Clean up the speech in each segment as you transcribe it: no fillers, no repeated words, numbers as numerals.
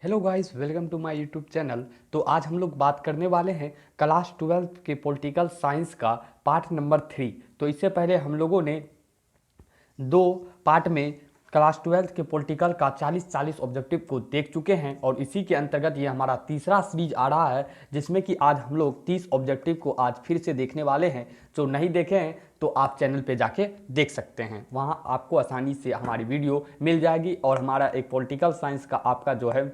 Hello guys, welcome to my YouTube channel. तो आज हम लोग बात करने वाले हैं क्लास 12 के पॉलिटिकल साइंस का पार्ट नंबर 3। तो इससे पहले हम लोगों ने दो पार्ट में क्लास 12 के पॉलिटिकल का 40 ऑब्जेक्टिव को देख चुके हैं और इसी के अंतर्गत ये हमारा तीसरा सीरीज आ रहा है, जिसमें कि आज हम लोग 30 ऑब्जेक्टिव को आज फिर से देखने वाले हैं। जो नहीं देखे हैं तो आप चैनल पे जाके देख सकते हैं, वहाँ आपको आसानी से हमारी वीडियो मिल जाएगी। और हमारा एक पॉलिटिकल साइंस का आपका जो है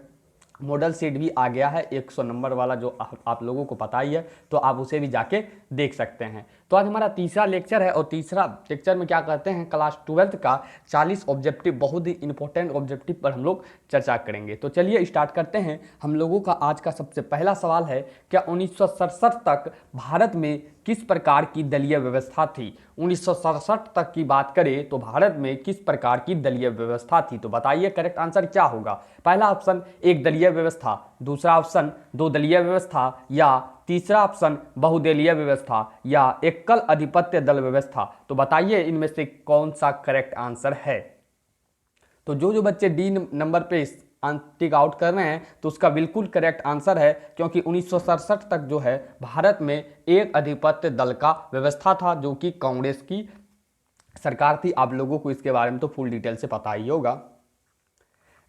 मॉडल सीट भी आ गया है 100 नंबर वाला, जो आप लोगों को पता ही है, तो आप उसे भी जाके देख सकते हैं। तो आज हमारा तीसरा लेक्चर है और तीसरा लेक्चर में क्या कहते हैं, क्लास 12 का 40 ऑब्जेक्टिव, बहुत ही इंपॉर्टेंट ऑब्जेक्टिव पर हम लोग चर्चा करेंगे। तो चलिए स्टार्ट करते हैं। हम लोगों का आज का सबसे पहला सवाल है, क्या 1967 तक भारत में किस प्रकार की दलीय व्यवस्था थी? 1967 तक की बात करें तो भारत में किस प्रकार की दलीय व्यवस्था थी? तो बताइए करेक्ट आंसर क्या होगा। पहला ऑप्शन एक दलीय व्यवस्था, दूसरा ऑप्शन दो दलीय व्यवस्था, या तीसरा ऑप्शन बहुदलीय व्यवस्था, या एकल अधिपत्य दल व्यवस्था। तो बताइए इनमें से कौन सा करेक्ट आंसर है। तो जो जो बच्चे डी नंबर पे टिक आउट कर रहे हैं तो उसका बिल्कुल करेक्ट आंसर है, क्योंकि 1967 तक जो है भारत में एक अधिपत्य दल का व्यवस्था था, जो कि कांग्रेस की सरकार थी। आप लोगों को इसके बारे में तो फुल डिटेल से पता ही होगा।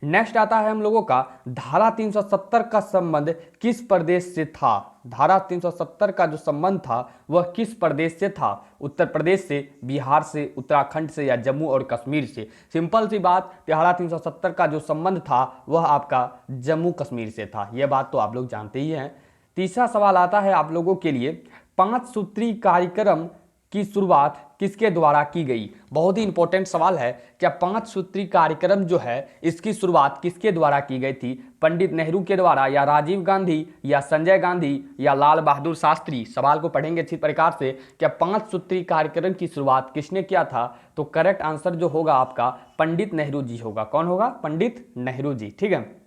नेक्स्ट आता है हम लोगों का धारा 370 का संबंध किस प्रदेश से था? धारा 370 का जो संबंध था वह किस प्रदेश से था? उत्तर प्रदेश से, बिहार से, उत्तराखंड से, या जम्मू और कश्मीर से? सिंपल सी बात, धारा 370 का जो संबंध था वह आपका जम्मू कश्मीर से था। यह बात तो आप लोग जानते ही हैं। तीसरा सवाल आता है आप लोगों के लिए, 5 सूत्री कार्यक्रम की शुरुआत किसके द्वारा की गई? बहुत ही इंपॉर्टेंट सवाल है। क्या 5 सूत्री कार्यक्रम जो है इसकी शुरुआत किसके द्वारा की गई थी? पंडित नेहरू के द्वारा, या राजीव गांधी, या संजय गांधी, या लाल बहादुर शास्त्री? सवाल को पढ़ेंगे अच्छी प्रकार से। क्या 5 सूत्री कार्यक्रम की शुरुआत किसने किया था? तो करेक्ट आंसर जो होगा आपका पंडित नेहरू जी होगा। कौन होगा? पंडित नेहरू जी। ठीक है।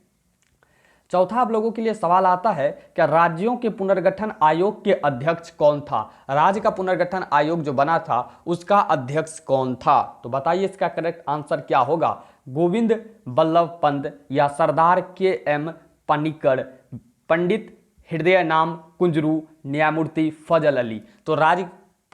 चौथा आप लोगों के लिए सवाल आता है, क्या राज्यों के पुनर्गठन आयोग के अध्यक्ष कौन था? राज्य का पुनर्गठन आयोग जो बना था उसका अध्यक्ष कौन था? तो बताइए इसका करेक्ट आंसर क्या होगा। गोविंद बल्लभ पंत, या सरदार के.एम. पनिक्कर, पंडित हृदय नाम कुंजरू, न्यायमूर्ति फजल अली? तो राज्य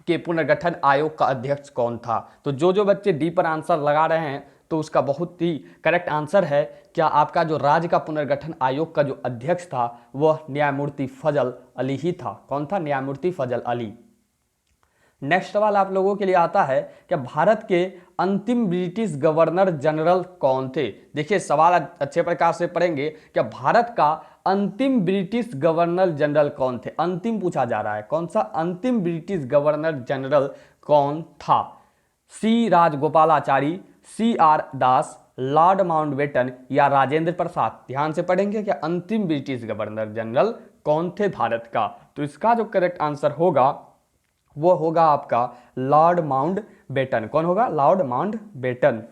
के पुनर्गठन आयोग का अध्यक्ष कौन था? तो जो जो बच्चे डी पर आंसर लगा रहे हैं तो उसका बहुत ही करेक्ट आंसर है, क्या आपका जो राज्य का पुनर्गठन आयोग का जो अध्यक्ष था वह न्यायमूर्ति फजल अली ही था। कौन था? न्यायमूर्ति फजल अली। नेक्स्ट सवाल आप लोगों के लिए आता है, क्या भारत के अंतिम ब्रिटिश गवर्नर जनरल कौन थे? देखिए सवाल अच्छे प्रकार से पढ़ेंगे। क्या भारत का अंतिम ब्रिटिश गवर्नर जनरल कौन थे? अंतिम पूछा जा रहा है, कौन सा अंतिम ब्रिटिश गवर्नर जनरल कौन था? सी राजगोपालाचारी, सी आर दास, लॉर्ड माउंटबेटन, या राजेंद्र प्रसाद? ध्यान से पढ़ेंगे। क्या अंतिम ब्रिटिश गवर्नर जनरल कौन थे भारत का? तो इसका जो करेक्ट आंसर होगा वो होगा आपका लॉर्ड माउंटबेटन। कौन होगा? Lord Mountbatten.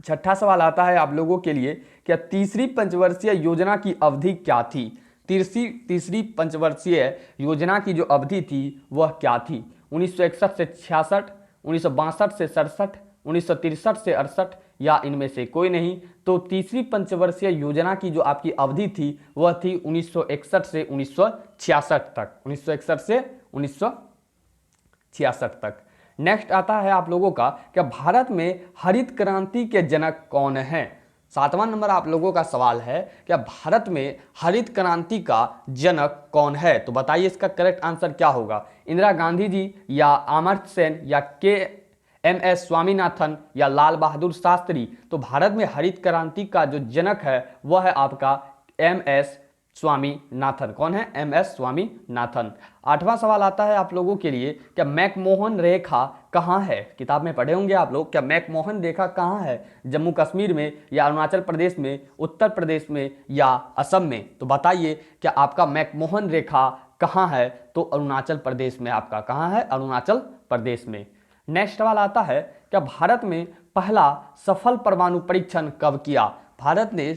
छठा सवाल आता है आप लोगों के लिए, क्या तीसरी पंचवर्षीय योजना की अवधि क्या थी? तीसरी पंचवर्षीय योजना की जो अवधि थी वह क्या थी? 1961 से 66, 1962 से 67, 1963 से 68, या इनमें से कोई नहीं? तो तीसरी पंचवर्षीय योजना की जो आपकी अवधि थी वह थी 1961 से 1966 तक। 1961 से 1966 तक। नेक्स्ट आता है आप लोगों का, क्या भारत में हरित क्रांति के जनक कौन है? 7वां नंबर आप लोगों का सवाल है, क्या भारत में हरित क्रांति का जनक कौन है? तो बताइए इसका करेक्ट आंसर क्या होगा। इंदिरा गांधी जी, या अमर्त्य सेन, या के.एम.एस. स्वामीनाथन, या लाल बहादुर शास्त्री? तो भारत में हरित क्रांति का जो जनक है वह है आपका एम.एस. स्वामीनाथन। कौन है? एम.एस. स्वामीनाथन। 8वां सवाल आता है आप लोगों के लिए, क्या मैकमोहन रेखा कहाँ है? किताब में पढ़े होंगे आप लोग। क्या मैकमोहन रेखा कहाँ है? जम्मू कश्मीर में, या अरुणाचल प्रदेश में, उत्तर प्रदेश में, या असम में? तो बताइए क्या आपका मैकमोहन रेखा कहाँ है? तो अरुणाचल प्रदेश में आपका। कहाँ है? अरुणाचल प्रदेश में। नेक्स्ट सवाल आता है, क्या भारत में पहला सफल परमाणु परीक्षण कब किया? भारत ने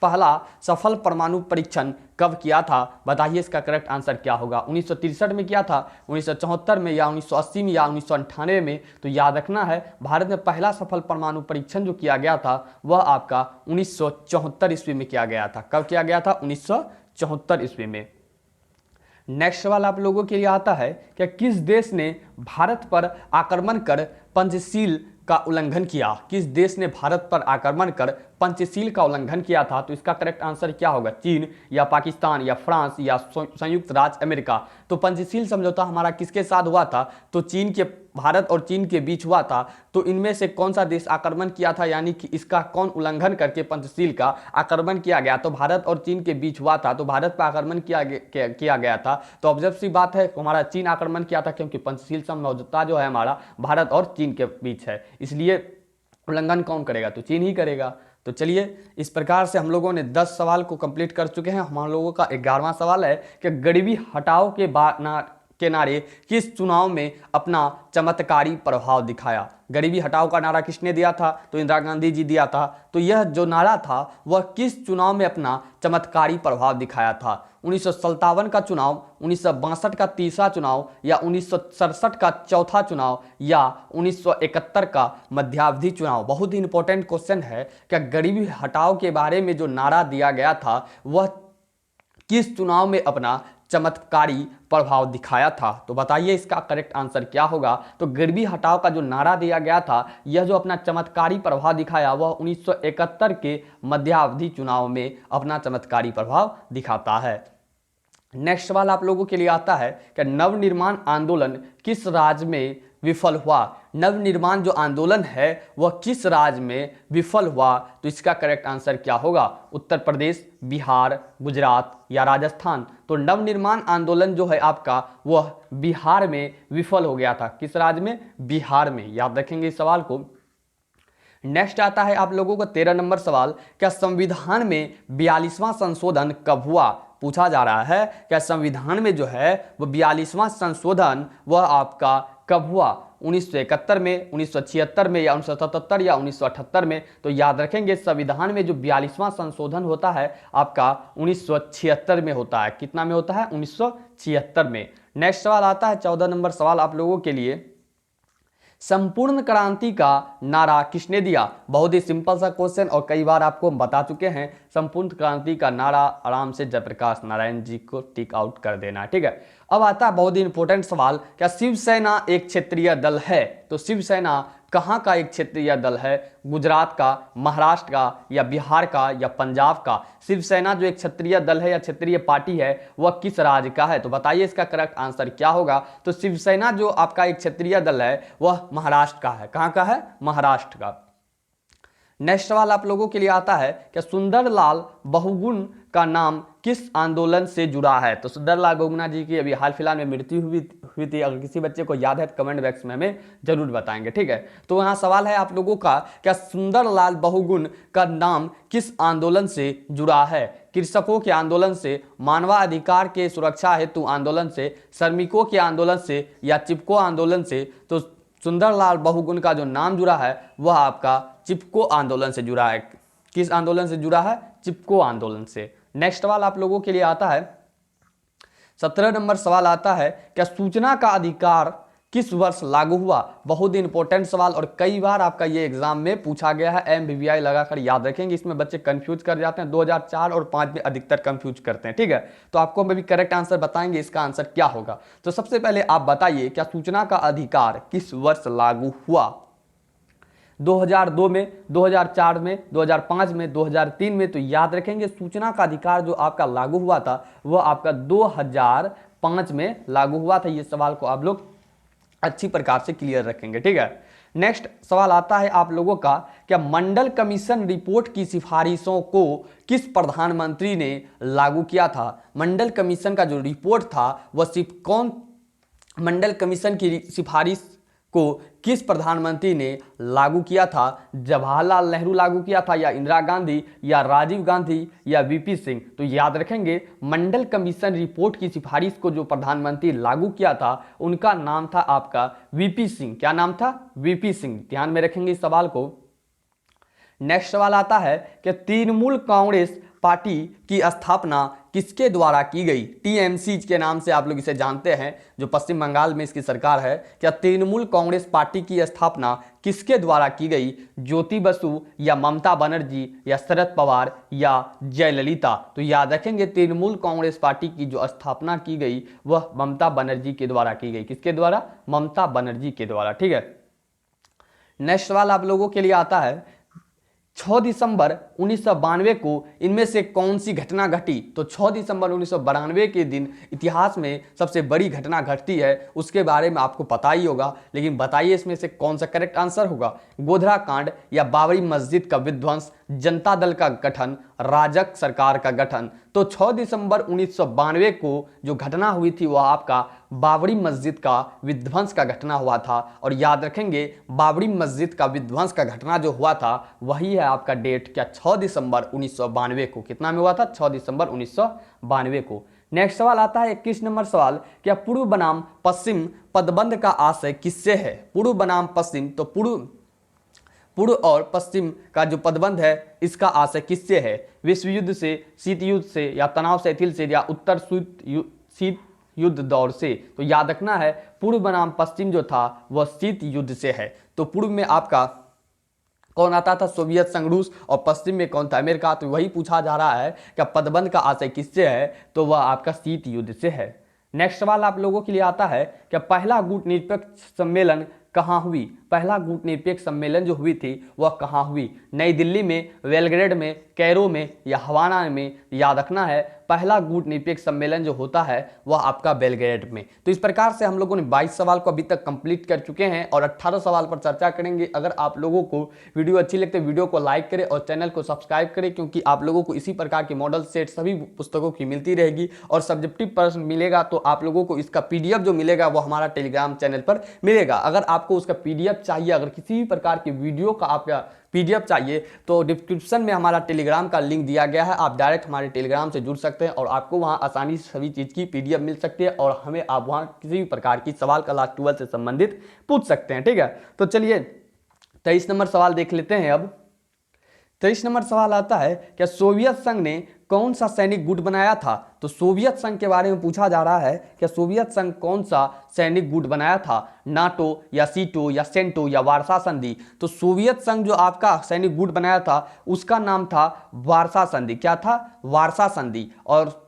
पहला सफल परमाणु परीक्षण कब किया था? बताइए इसका करेक्ट आंसर क्या होगा। 1963 में किया था, 1974 में, या 1980 में, या 1998 में? तो याद रखना है भारत में पहला सफल परमाणु परीक्षण जो किया गया था वह आपका 1974 ईस्वी में किया गया था। कब किया गया था? 1974 ईस्वी में। नेक्स्ट सवाल आप लोगों के लिए आता है कि किस देश ने भारत पर आक्रमण कर पंचशील का उल्लंघन किया? किस देश ने भारत पर आक्रमण कर पंचशील का उल्लंघन किया था? तो इसका करेक्ट आंसर क्या होगा? चीन, या पाकिस्तान, या फ्रांस, या संयुक्त राज्य अमेरिका? तो पंचशील समझौता हमारा किसके साथ हुआ था? तो चीन के, भारत और चीन के बीच हुआ था। तो इनमें से कौन सा देश आक्रमण किया था, यानी कि इसका कौन उल्लंघन करके पंचशील का आक्रमण किया गया? तो भारत और चीन के बीच हुआ था, तो भारत पर आक्रमण किया गया था। तो ऑब्जर्व सी बात है, हमारा चीन आक्रमण किया था, क्योंकि पंचशील समझौता जो है हमारा भारत और चीन के बीच है, इसलिए उल्लंघन कौन करेगा? तो चीन ही करेगा। तो चलिए, इस प्रकार से हम लोगों ने 10 सवाल को कंप्लीट कर चुके हैं। हम लोगों का 11वां सवाल है कि गरीबी हटाओ के नारे किस चुनाव में अपना चमत्कारी प्रभाव दिखाया? गरीबी हटाओ का नारा किसने दिया था? तो इंदिरा गांधी जी दिया था। तो यह जो नारा था वह किस चुनाव में अपना चमत्कारी प्रभाव दिखाया था? 1957 का चुनाव, 1962 का तीसरा चुनाव, या 1967 का चौथा चुनाव, या 1971 का मध्यावधि चुनाव? बहुत ही इंपॉर्टेंट क्वेश्चन है कि गरीबी हटाओ के बारे में जो नारा दिया गया था वह किस चुनाव में अपना चमत्कारी प्रभाव दिखाया था? तो बताइए इसका करेक्ट आंसर क्या होगा। तो गरीबी हटाओ का जो नारा दिया गया था, यह जो अपना चमत्कारी प्रभाव दिखाया वह 1971 के मध्यावधि चुनाव में अपना चमत्कारी प्रभाव दिखाता है। नेक्स्ट सवाल आप लोगों के लिए आता है कि नवनिर्माण आंदोलन किस राज्य में विफल हुआ? नवनिर्माण जो आंदोलन है वह किस राज्य में विफल हुआ? तो इसका करेक्ट आंसर क्या होगा? उत्तर प्रदेश, बिहार, गुजरात, या राजस्थान? तो नवनिर्माण आंदोलन जो है आपका वह बिहार में विफल हो गया था। किस राज्य में? बिहार में। याद रखेंगे इस सवाल को। नेक्स्ट आता है आप लोगों का 13 नंबर सवाल, क्या संविधान में 42वां संशोधन कब हुआ? पूछा जा रहा है क्या संविधान में जो है वो 42वां संशोधन वह आपका कब हुआ? 1971 में, 1976 में, या 1977 या 1978 में? तो याद रखेंगे संविधान में जो 42वां संशोधन होता है आपका 1976 में होता है। कितना में होता है? 1976 में। नेक्स्ट सवाल आता है 14 नंबर सवाल आप लोगों के लिए, संपूर्ण क्रांति का नारा किसने दिया? बहुत ही सिंपल सा क्वेश्चन और कई बार आपको हम बता चुके हैं। संपूर्ण क्रांति का नारा आराम से जयप्रकाश नारायण जी को टिक आउट कर देना, ठीक है। अब आता है बहुत ही इंपॉर्टेंट सवाल, क्या शिवसेना एक क्षेत्रीय दल है? तो शिवसेना कहाँ का एक क्षेत्रीय दल है? गुजरात का, महाराष्ट्र का, या बिहार का, या पंजाब का? शिवसेना जो एक क्षेत्रीय दल है या क्षेत्रीय पार्टी है वह किस राज्य का है? तो बताइए इसका करेक्ट आंसर क्या होगा। तो शिवसेना जो आपका एक क्षेत्रीय दल है वह महाराष्ट्र का है। कहाँ का है? महाराष्ट्र का। नेक्स्ट सवाल आप लोगों के लिए आता है कि सुंदरलाल बहुगुण का नाम किस आंदोलन से जुड़ा है? तो सुंदरलाल बहुगुणा जी की अभी हाल फिलहाल में मृत्यु हुई थी। अगर किसी बच्चे को याद है तो कमेंट बॉक्स में हमें जरूर बताएंगे, ठीक है। तो यहाँ सवाल है आप लोगों का, क्या सुंदरलाल बहुगुण का नाम किस आंदोलन से जुड़ा है? कृषकों के आंदोलन से, मानवाधिकार के सुरक्षा हेतु आंदोलन से, श्रमिकों के आंदोलन से, या चिपको आंदोलन से? तो सुंदरलाल बहुगुण का जो नाम जुड़ा है वह आपका चिपको आंदोलन से जुड़ा है। किस आंदोलन से जुड़ा है? चिपको आंदोलन से। नेक्स्ट सवाल आप लोगों के लिए आता है 17 नंबर सवाल आता है, क्या सूचना का अधिकार किस वर्ष लागू हुआ? बहुत ही इंपॉर्टेंट सवाल और कई बार आपका ये एग्जाम में पूछा गया है। MBBI लगाकर याद रखेंगे, इसमें बच्चे कंफ्यूज कर जाते हैं। 2004 और 5 में अधिकतर कंफ्यूज करते हैं, ठीक है। तो आपको हम अभी करेक्ट आंसर बताएंगे, इसका आंसर क्या होगा। तो सबसे पहले आप बताइए क्या सूचना का अधिकार किस वर्ष लागू हुआ? 2002 में, 2004 में, 2005 में, 2003 में? तो याद रखेंगे सूचना का अधिकार जो आपका लागू हुआ था वह आपका 2005 में लागू हुआ था। ये सवाल को आप लोग अच्छी प्रकार से क्लियर रखेंगे, ठीक है। नेक्स्ट सवाल आता है आप लोगों का, क्या मंडल कमीशन रिपोर्ट की सिफारिशों को किस प्रधानमंत्री ने लागू किया था? मंडल कमीशन का जो रिपोर्ट था वह कौन मंडल कमीशन की सिफारिश को किस प्रधानमंत्री ने लागू किया था? जवाहरलाल नेहरू लागू किया था, या इंदिरा गांधी, या राजीव गांधी, या VP सिंह? तो याद रखेंगे मंडल कमीशन रिपोर्ट की सिफारिश को जो प्रधानमंत्री लागू किया था उनका नाम था आपका VP सिंह। क्या नाम था? VP सिंह। ध्यान में रखेंगे इस सवाल को। नेक्स्ट सवाल आता है कि तृणमूल कांग्रेस पार्टी की स्थापना किसके द्वारा की गई? टीएमसी के नाम से आप लोग इसे जानते हैं, जो पश्चिम बंगाल में इसकी सरकार है। क्या तृणमूल कांग्रेस पार्टी की स्थापना किसके द्वारा की गई? ज्योति बसु या ममता बनर्जी या शरद पवार या जयललिता? तो याद रखेंगे, तृणमूल कांग्रेस पार्टी की जो स्थापना की गई वह ममता बनर्जी के द्वारा की गई। किसके द्वारा? ममता बनर्जी के द्वारा। ठीक है, नेक्स्ट सवाल आप लोगों के लिए आता है, 6 दिसंबर 1992 को इनमें से कौन सी घटना घटी? तो 6 दिसंबर 1992 के दिन इतिहास में सबसे बड़ी घटना घटती है, उसके बारे में आपको पता ही होगा, लेकिन बताइए इसमें से कौन सा करेक्ट आंसर होगा? गोधरा कांड या बाबरी मस्जिद का विध्वंस, जनता दल का गठन, राजग सरकार का गठन? तो 6 दिसंबर 1992 को जो घटना हुई थी वह आपका बाबरी मस्जिद का विध्वंस का घटना हुआ था। और याद रखेंगे, बाबरी मस्जिद का विध्वंस का घटना जो हुआ था वही है आपका डेट, क्या 6 दिसंबर 1992 को। कितना में हुआ था? 6 दिसंबर 1992 को। नेक्स्ट सवाल आता है 21 नंबर सवाल, क्या पूर्व बनाम पश्चिम पदबंध का आशय किससे है? पूर्व बनाम पश्चिम, तो पूर्व और पश्चिम का जो पदबंध है इसका आशय किससे है? विश्व युद्ध से, शीत युद्ध से, या तनाव शिथिल से, या उत्तर शीत युद्ध दौर से? तो याद रखना है, पूर्व बनाम पश्चिम जो था वह शीत युद्ध से है। तो पूर्व में आपका कौन आता था? सोवियत संघ रूस। और पश्चिम में कौन था? अमेरिका। तो वही पूछा जा रहा है कि पदबंध का आशय किससे है? तो वह आपका शीत युद्ध से है। नेक्स्ट सवाल आप लोगों के लिए आता है कि पहला गुटनिरपेक्ष सम्मेलन कहाँ हुई? पहला गुटनिरपेक्ष सम्मेलन जो हुई थी वह कहाँ हुई? नई दिल्ली में, बेलग्रेड में, कैरो में, या हवाना में? याद रखना है, पहला गुटनिरपेक्ष सम्मेलन जो होता है वह आपका बेलग्रेड में। तो इस प्रकार से हम लोगों ने 22 सवाल को अभी तक कंप्लीट कर चुके हैं और 18 सवाल पर चर्चा करेंगे। अगर आप लोगों को वीडियो अच्छी लगती है वीडियो को लाइक करें और चैनल को सब्सक्राइब करें, क्योंकि आप लोगों को इसी प्रकार की मॉडल सेट सभी पुस्तकों की मिलती रहेगी। और सब्जेक्टिव प्रश्न मिलेगा तो आप लोगों को इसका PDF जो मिलेगा वो हमारा टेलीग्राम चैनल पर मिलेगा। अगर आपको उसका PDF चाहिए, अगर किसी भी प्रकार की वीडियो का आपका PDF चाहिए, तो डिस्क्रिप्शन में हमारा टेलीग्राम का लिंक दिया गया है, आप डायरेक्ट हमारे टेलीग्राम से जुड़ सकते हैं और आपको वहां आसानी से सभी चीज़ की PDF मिल सकती है और हमें आप वहां किसी भी प्रकार की सवाल क्लास 12 से संबंधित पूछ सकते हैं। ठीक है, तो चलिए 23 नंबर सवाल देख लेते हैं। अब 23 नंबर सवाल आता है, क्या सोवियत संघ ने कौन सा सैनिक गुट बनाया था? तो सोवियत संघ के बारे में पूछा जा रहा है, क्या सोवियत संघ कौन सा सैनिक गुट बनाया था? नाटो या सीटो या सेंटो या वारसा संधि? तो सोवियत संघ जो आपका सैनिक गुट बनाया था उसका नाम था वारसा संधि। क्या था? वारसा संधि। और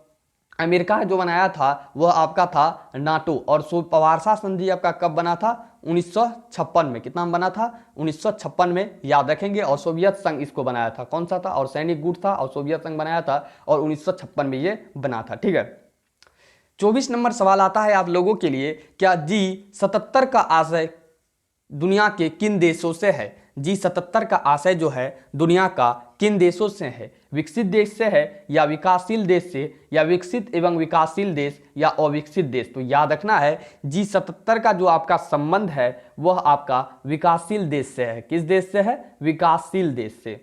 अमेरिका जो बनाया था वह आपका था नाटो। और वारसा संधि आपका कब बना था? 1956 में। कितना बना था? 1956 में, याद रखेंगे। और सोवियत संघ इसको बनाया था, कौन सा था? और सैनिक गुट था और सोवियत संघ बनाया था और 1956 में ये बना था। ठीक है, 24 नंबर सवाल आता है आप लोगों के लिए, क्या G77 का आशय दुनिया के किन देशों से है? G77 का आशय जो है दुनिया का किन देशों से है? विकसित देश से है, या विकासशील देश से, या विकसित एवं विकासशील देश, या अविकसित देश? तो याद रखना है, G77 का जो आपका संबंध है वह आपका विकासशील देश से है। किस देश से है? विकासशील देश से।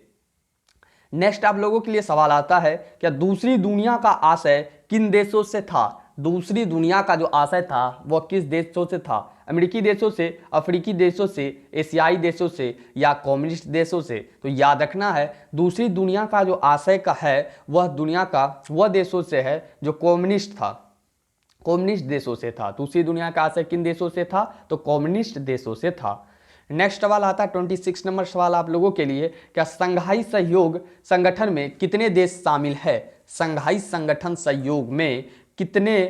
नेक्स्ट आप लोगों के लिए सवाल आता है, क्या दूसरी दुनिया का आशय किन देशों से था? दूसरी दुनिया का जो आशय था वह किस देशों से था? अमेरिकी देशों से, अफ्रीकी देशों से, एशियाई देशों से, या कम्युनिस्ट देशों से? तो याद रखना है, दूसरी दुनिया का जो आशय का है वह दुनिया का वह देशों से है जो कम्युनिस्ट था, कम्युनिस्ट देशों से था। दूसरी दुनिया का आशय किन देशों से था? तो कम्युनिस्ट देशों से था। नेक्स्ट सवाल आता है 26 नंबर सवाल आप लोगों के लिए, क्या संघाई सहयोग संगठन में कितने देश शामिल है? संघाई संगठन सहयोग में कितने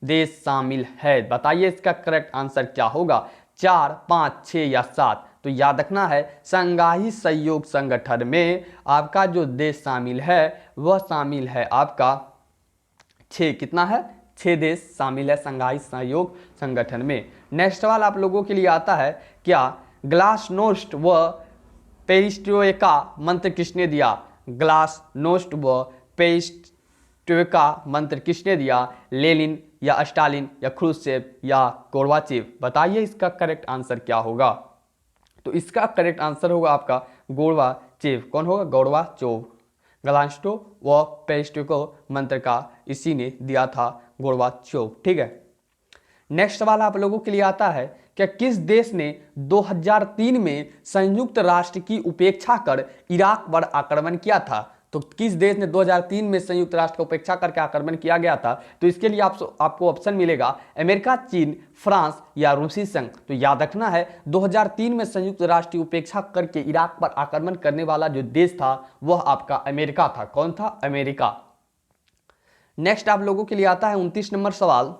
देश शामिल है? बताइए इसका करेक्ट आंसर क्या होगा? 4, 5, 6 या 7? तो याद रखना है, संघाई सहयोग संगठन में आपका जो देश शामिल है वह शामिल है आपका 6। कितना है? 6 देश शामिल है संघाई सहयोग संगठन में। नेक्स्ट सवाल आप लोगों के लिए आता है, क्या ग्लासनोस्ट व पेरिस्ट्रोइका मंत्र किसने दिया? ग्लासनोस्ट व पेरिस्ट्रोइका मंत्र किसने दिया? लेनिन या स्टालिन या क्रूश्चेव या गोर्बाचेव? बताइए इसका करेक्ट आंसर क्या होगा? तो इसका करेक्ट आंसर होगा आपका गोर्बाचेव। कौन होगा? गोर्बाचोव। ग्लासनो व पेरिस्ट्रोइका मंत्र का इसी ने दिया था, गोर्बाचोव। ठीक है, नेक्स्ट सवाल आप लोगों के लिए आता है, क्या किस देश ने 2003 में संयुक्त राष्ट्र की उपेक्षा कर इराक पर आक्रमण किया था? तो किस देश ने 2003 में संयुक्त राष्ट्र का उपेक्षा करके आक्रमण किया गया था? तो इसके लिए आपको ऑप्शन मिलेगा अमेरिका, चीन, फ्रांस या रूसी संघ। तो याद रखना है 2003 में संयुक्त राष्ट्र की उपेक्षा करके इराक पर आक्रमण करने वाला जो देश था वह आपका अमेरिका था। कौन था? अमेरिका। नेक्स्ट आप लोगों के लिए आता है 29 नंबर सवाल,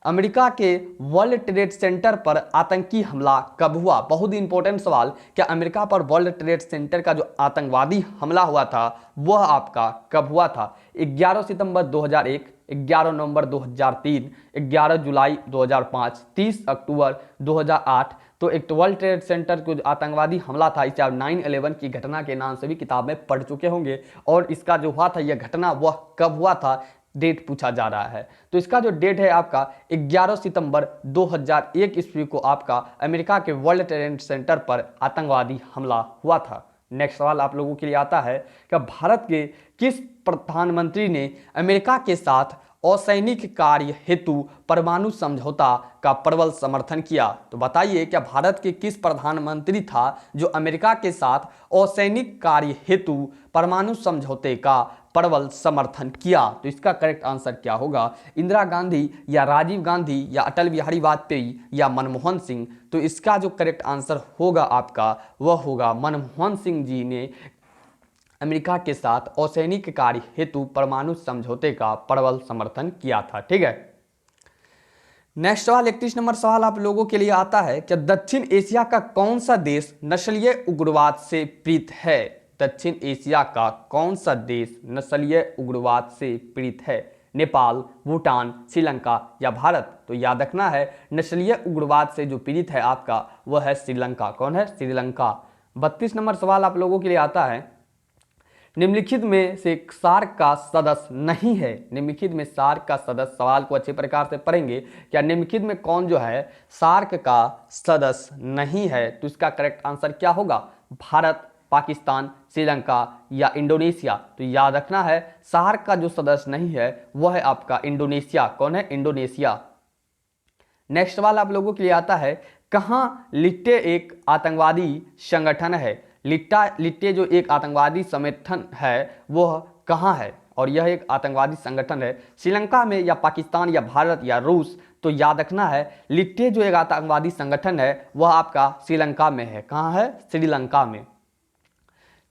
अमेरिका के वर्ल्ड ट्रेड सेंटर पर आतंकी हमला कब हुआ? बहुत ही इंपॉर्टेंट सवाल। क्या अमेरिका पर वर्ल्ड ट्रेड सेंटर का जो आतंकवादी हमला हुआ था वह आपका कब हुआ था? 11 सितंबर 2001, 11 नवंबर 2003, 11 जुलाई 2005, 30 अक्टूबर 2008। तो एक वर्ल्ड ट्रेड सेंटर को जो आतंकवादी हमला था इसे आप 9/11 की घटना के नाम से भी किताब में पढ़ चुके होंगे। और इसका जो हुआ था यह घटना वह कब हुआ था? डेट पूछा जा रहा है। तो इसका जो डेट है आपका 11 सितंबर 2001 ईस्वी को आपका अमेरिका के वर्ल्ड ट्रेड सेंटर पर आतंकवादी हमला हुआ था। नेक्स्ट सवाल आप लोगों के लिए आता है कि भारत के किस प्रधानमंत्री ने अमेरिका के साथ असैनिक कार्य हेतु परमाणु समझौता का प्रबल समर्थन किया? तो बताइए क्या भारत के किस प्रधानमंत्री था जो अमेरिका के साथ असैनिक कार्य हेतु परमाणु समझौते का प्रबल समर्थन किया? तो इसका करेक्ट आंसर क्या होगा? इंदिरा गांधी या राजीव गांधी या अटल बिहारी वाजपेयी या मनमोहन सिंह? तो इसका जो करेक्ट आंसर होगा आपका वह होगा मनमोहन सिंह जी ने अमेरिका के साथ असैनिक कार्य हेतु परमाणु समझौते का प्रबल समर्थन किया था। ठीक है। नेक्स्ट सवाल 31 नंबर सवाल आप लोगों के लिए आता है कि दक्षिण एशिया का कौन सा देश नस्लीय उग्रवाद से पीड़ित है? दक्षिण एशिया का कौन सा देश नस्लीय उग्रवाद से पीड़ित है? नेपाल, भूटान, श्रीलंका या भारत? तो याद रखना है नस्लीय उग्रवाद से जो पीड़ित है आपका वह है श्रीलंका। कौन है? श्रीलंका। 32 नंबर सवाल आप लोगों के लिए आता है, निम्नलिखित में से सार्क का सदस्य नहीं है। निम्नलिखित में सार्क का सदस्य, सवाल को अच्छे प्रकार से पढ़ेंगे, क्या निम्नलिखित में कौन जो है सार्क का सदस्य नहीं है? तो इसका करेक्ट आंसर क्या होगा? भारत, पाकिस्तान, श्रीलंका या इंडोनेशिया? तो याद रखना है सार्क का जो सदस्य नहीं है वह है आपका इंडोनेशिया। कौन है? इंडोनेशिया। नेक्स्ट सवाल आप लोगों के लिए आता है, कहाँ लिट्टे एक आतंकवादी संगठन है? लिट्टे जो एक आतंकवादी संगठन है वह कहाँ है? और यह एक आतंकवादी संगठन है श्रीलंका में या पाकिस्तान या भारत या रूस? तो याद रखना है लिट्टे जो एक आतंकवादी संगठन है वह आपका श्रीलंका में है। कहाँ है? श्रीलंका में।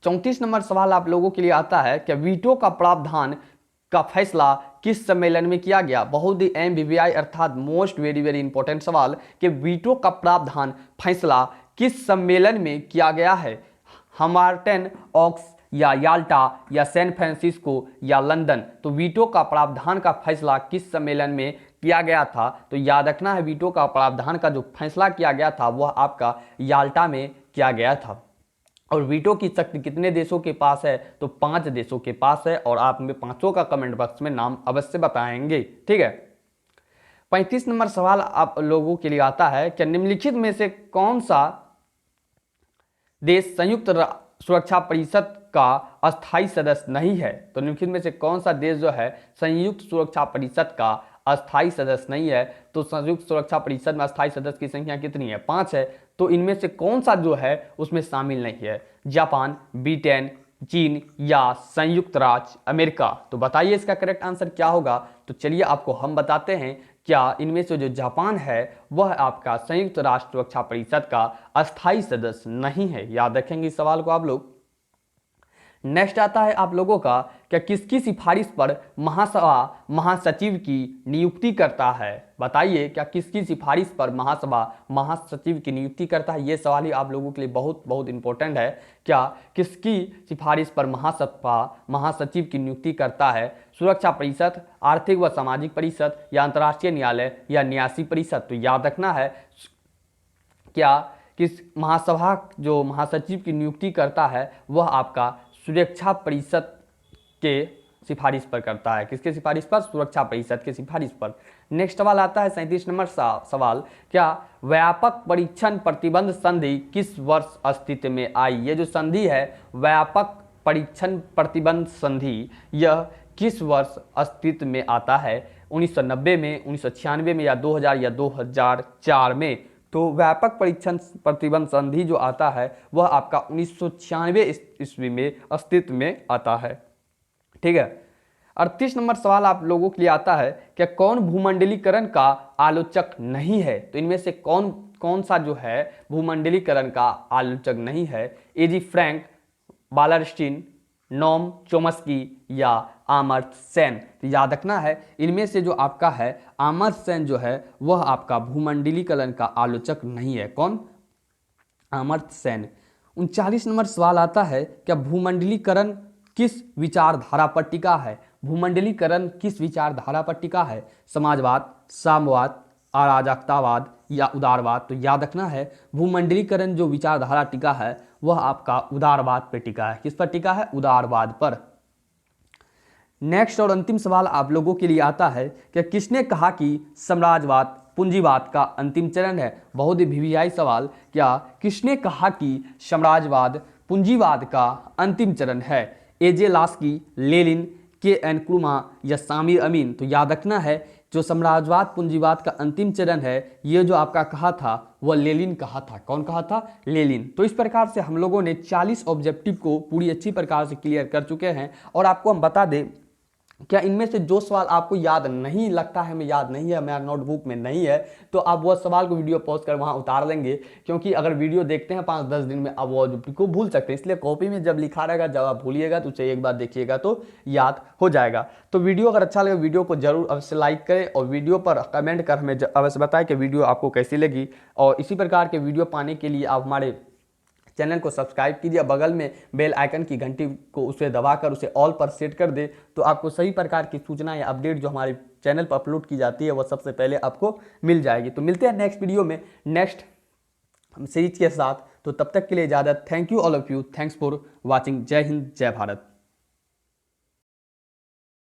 34 नंबर सवाल आप लोगों के लिए आता है कि वीटो का प्रावधान का फैसला किस सम्मेलन में किया गया? बहुत ही MBBI अर्थात मोस्ट वेरी इंपॉर्टेंट सवाल कि वीटो का प्रावधान फैसला किस सम्मेलन में किया गया है? हमार्टन ऑक्स या याल्टा या सैन फ्रांसिस्को या लंदन? तो वीटो का प्रावधान का फैसला किस सम्मेलन में किया गया था? तो याद रखना है वीटो का प्रावधान का जो फैसला किया गया था वह आपका याल्टा में किया गया था। और वीटो की शक्ति कितने देशों के पास है? तो 5 देशों के पास है और आप में 5 का कमेंट बॉक्स में नाम अवश्य बताएंगे। ठीक है। 35 नंबर सवाल आप लोगों के लिए आता है कि निम्नलिखित में से कौन सा देश संयुक्त सुरक्षा परिषद का अस्थायी सदस्य नहीं है? तो निम्नलिखित में से कौन सा देश जो है संयुक्त सुरक्षा परिषद का अस्थायी सदस्य नहीं है? तो संयुक्त सुरक्षा परिषद में अस्थायी सदस्य की संख्या कितनी है? 5 है। तो इनमें से कौन सा जो है उसमें शामिल नहीं है? जापान, ब्रिटेन, चीन या संयुक्त राज्य अमेरिका? तो बताइए इसका करेक्ट आंसर क्या होगा? तो चलिए आपको हम बताते हैं, क्या इनमें से जो जापान है वह आपका संयुक्त राष्ट्र सुरक्षा परिषद का अस्थायी सदस्य नहीं है। याद रखेंगे इस सवाल को आप लोग। नेक्स्ट आता है आप लोगों का, क्या किसकी सिफारिश पर महासभा महासचिव की नियुक्ति करता है? बताइए क्या किसकी सिफारिश पर महासभा महासचिव की नियुक्ति करता है? ये सवाल ही आप लोगों के लिए बहुत इंपॉर्टेंट है। क्या किसकी सिफारिश पर महासभा महासचिव की नियुक्ति करता है? सुरक्षा परिषद, आर्थिक व सामाजिक परिषद या अंतर्राष्ट्रीय न्यायालय या न्यासी परिषद? तो याद रखना है क्या किस महासभा जो महासचिव की नियुक्ति करता है वह आपका सुरक्षा परिषद के सिफारिश पर करता है। किसके सिफारिश पर? सुरक्षा परिषद के सिफारिश पर। नेक्स्ट सवाल आता है 37 नंबर सवाल, क्या व्यापक परीक्षण प्रतिबंध संधि किस वर्ष अस्तित्व में आई? ये जो संधि है व्यापक परीक्षण प्रतिबंध संधि यह किस वर्ष अस्तित्व में आता है? 1990 में, 1996 में या 2000 या 2004 में? तो व्यापक परीक्षण प्रतिबंध संधि जो आता है वह आपका 1996 ईस्वी में अस्तित्व में आता है। ठीक है। 38 नंबर सवाल आप लोगों के लिए आता है कि कौन भूमंडलीकरण का आलोचक नहीं है। तो इनमें से कौन कौन सा जो है भूमंडलीकरण का आलोचक नहीं है। एजी फ्रैंक, बालरस्टीन, नोम चोम्स्की या अमर्त्य सेन। तो याद रखना है इनमें से जो आपका है अमर्त्य सेन जो है वह आपका भूमंडलीकरण का आलोचक नहीं है। कौन? अमर्त्य सेन। 39 नंबर सवाल आता है क्या भूमंडलीकरण किस विचारधारा पर टिका है। भूमंडलीकरण किस विचारधारा पर टिका है। समाजवाद, साम्यवाद, अराजकतावाद या उदारवाद। तो याद रखना है भूमंडलीकरण जो विचारधारा टिका है वह आपका उदारवाद पर टिका है। किस पर टिका है? उदारवाद पर। नेक्स्ट और अंतिम सवाल आप लोगों के लिए आता है कि किसने कहा कि साम्राज्यवाद पूंजीवाद का अंतिम चरण है। बहुत ही वीवीआई सवाल। क्या किसने कहा कि साम्राज्यवाद पूंजीवाद का अंतिम चरण है। एजे लास्की, लेनिन, के एन क्रुमा या सामिर अमीन। तो याद रखना है जो साम्राज्यवाद पूंजीवाद का अंतिम चरण है ये जो आपका कहा था वह लेनिन कहा था। कौन कहा था? लेनिन। तो इस प्रकार से हम लोगों ने 40 ऑब्जेक्टिव को पूरी अच्छी प्रकार से क्लियर कर चुके हैं। और आपको हम बता दें क्या इनमें से जो सवाल आपको याद नहीं लगता है, हमें याद नहीं है, हमारे नोटबुक में नहीं है, तो आप वह सवाल को वीडियो पॉज कर वहां उतार लेंगे। क्योंकि अगर वीडियो देखते हैं 5-10 दिन में अब वो को भूल सकते हैं। इसलिए कॉपी में जब लिखा रहेगा जब आप भूलिएगा तो उसे एक बार देखिएगा तो याद हो जाएगा। तो वीडियो अगर अच्छा लगे वीडियो को जरूर अवश्य लाइक करें और वीडियो पर कमेंट कर हमें अवश्य बताएं कि वीडियो आपको कैसी लगी। और इसी प्रकार के वीडियो पाने के लिए आप हमारे चैनल को सब्सक्राइब कीजिए। बगल में बेल आइकन की घंटी को उसे दबाकर उसे ऑल पर सेट कर दे तो आपको सभी प्रकार की सूचना या अपडेट जो हमारे चैनल पर अपलोड की जाती है वह सबसे पहले आपको मिल जाएगी। तो मिलते हैं नेक्स्ट वीडियो में नेक्स्ट सीरीज के साथ। तो तब तक के लिए इजाजत। Thank you all of you. Thanks for watching. जय हिंद, जय भारत।